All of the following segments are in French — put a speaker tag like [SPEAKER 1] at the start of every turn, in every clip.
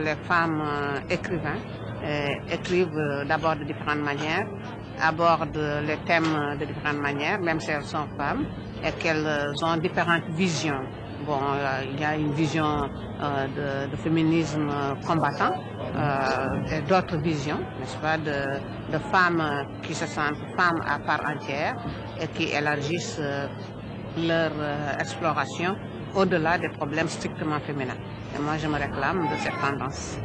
[SPEAKER 1] Les femmes écrivains écrivent d'abord de différentes manières, abordent les thèmes de différentes manières, même si elles sont femmes, et qu'elles ont différentes visions. Bon, il y a une vision de féminisme combattant et d'autres visions, n'est-ce pas, de femmes qui se sentent femmes à part entière et qui élargissent leur exploration au-delà des problèmes strictement féminins. Et moi, je me réclame de cette tendance.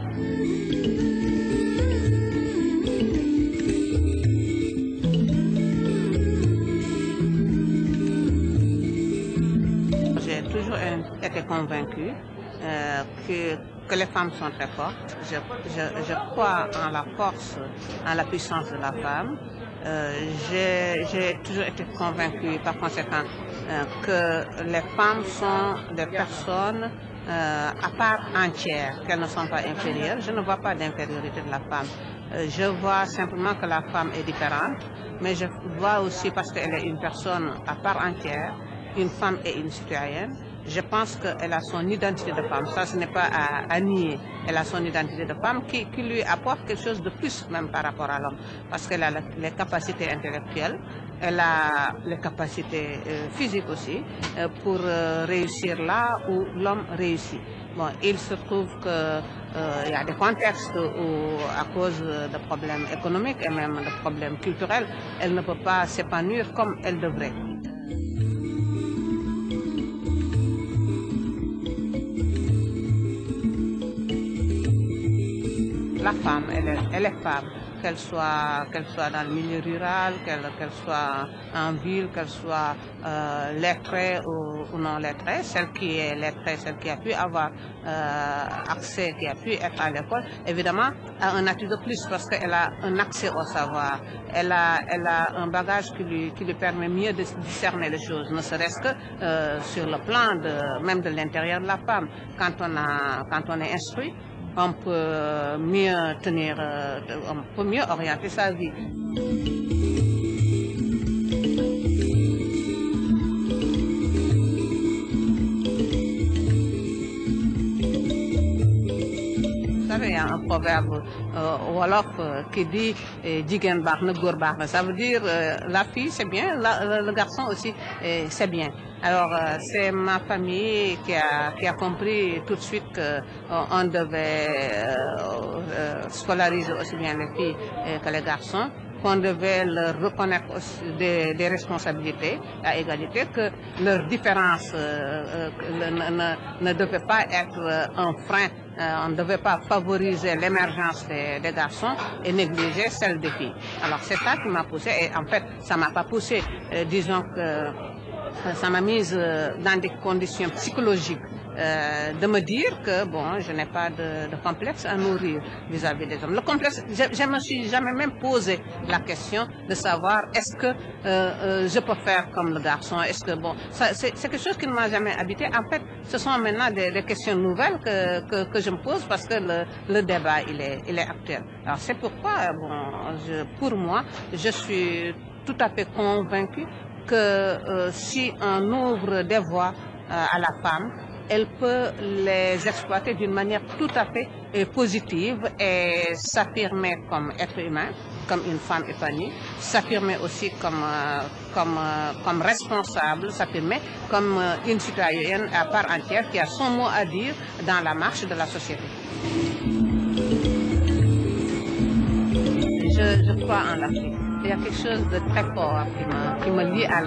[SPEAKER 1] J'ai toujours été convaincue que les femmes sont très fortes. Je crois en la force, en la puissance de la femme. J'ai toujours été convaincue par conséquent que les femmes sont des personnes à part entière, qu'elles ne sont pas inférieures. Je ne vois pas d'infériorité de la femme. Je vois simplement que la femme est différente, mais je vois aussi parce qu'elle est une personne à part entière, une femme et une citoyenne. Je pense qu'elle a son identité de femme, ça ce n'est pas à nier. Elle a son identité de femme qui lui apporte quelque chose de plus même par rapport à l'homme, parce qu'elle a les capacités intellectuelles, elle a les capacités physiques aussi pour réussir là où l'homme réussit. Bon, il se trouve qu'il y a des contextes où, à cause de problèmes économiques et même de problèmes culturels, elle ne peut pas s'épanouir comme elle devrait. La femme, elle est femme, qu'elle soit dans le milieu rural, qu'elle soit en ville, qu'elle soit lettrée ou non lettrée. Celle qui est lettrée, celle qui a pu avoir accès, qui a pu être à l'école, évidemment, a un atout de plus parce qu'elle a un accès au savoir. Elle a un bagage qui lui permet mieux de discerner les choses, ne serait-ce que sur le plan même de l'intérieur de la femme. Quand on est instruit, on peut mieux on peut mieux orienter sa vie. Vous savez, il y a un proverbe wolof qui dit "Jigen baax na góor baax na". Ça veut dire la fille c'est bien, le garçon aussi c'est bien. Alors, c'est ma famille qui a compris tout de suite qu'on devait scolariser aussi bien les filles que les garçons, qu'on devait leur reconnaître aussi des responsabilités à égalité, que leur différence ne devait pas être un frein. On ne devait pas favoriser l'émergence des garçons et négliger celle des filles. Alors, c'est ça qui m'a poussé, et en fait, ça m'a pas poussé, disons que ça m'a mise dans des conditions psychologiques de me dire que bon, je n'ai pas de complexe à nourrir vis-à-vis des hommes. Le complexe, je me suis jamais même posé la question de savoir est-ce que je peux faire comme le garçon, est-ce que bon, c'est quelque chose qui ne m'a jamais habité. En fait, ce sont maintenant des questions nouvelles que je me pose parce que le débat il est actuel. Alors c'est pourquoi bon, pour moi, je suis tout à fait convaincue que si on ouvre des voies à la femme, elle peut les exploiter d'une manière tout à fait positive et s'affirmer comme être humain, comme une femme épanouie, s'affirmer aussi comme responsable, s'affirmer comme une citoyenne à part entière qui a son mot à dire dans la marche de la société. Je crois en l'Afrique. Il y a quelque chose de très fort qui me lie à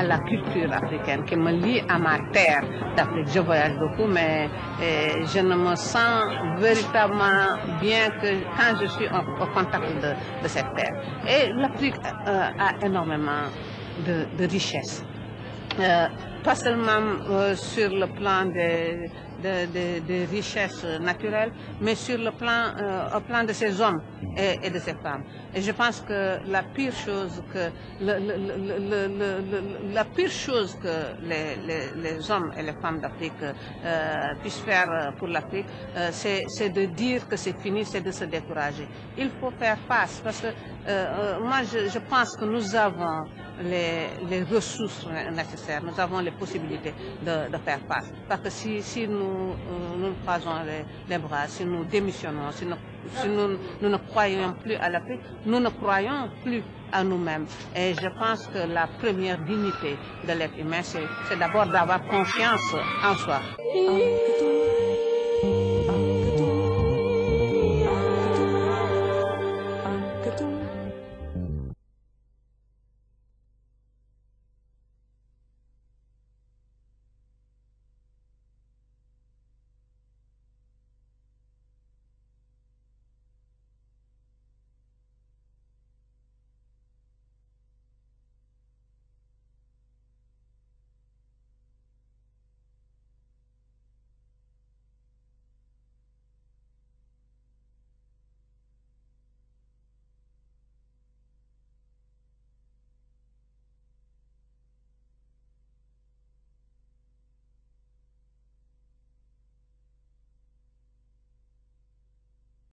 [SPEAKER 1] la culture africaine, qui me lie à ma terre d'Afrique. Je voyage beaucoup, mais je ne me sens véritablement bien que quand je suis au contact de cette terre. Et l'Afrique a énormément de richesses. pas seulement sur le plan des richesses naturelles, mais sur le plan, au plan de ces hommes et de ces femmes. Et je pense que la pire chose que les hommes et les femmes d'Afrique puissent faire pour l'Afrique, c'est de dire que c'est fini, c'est de se décourager. Il faut faire face parce que moi je pense que nous avons les ressources nécessaires, nous avons les possibilités de faire face. Parce que si nous croisons les bras, si nous démissionnons, si nous ne croyons plus à l'Afrique, nous ne croyons plus à nous-mêmes. Et je pense que la première dignité de l'être humain, c'est d'abord d'avoir confiance en soi.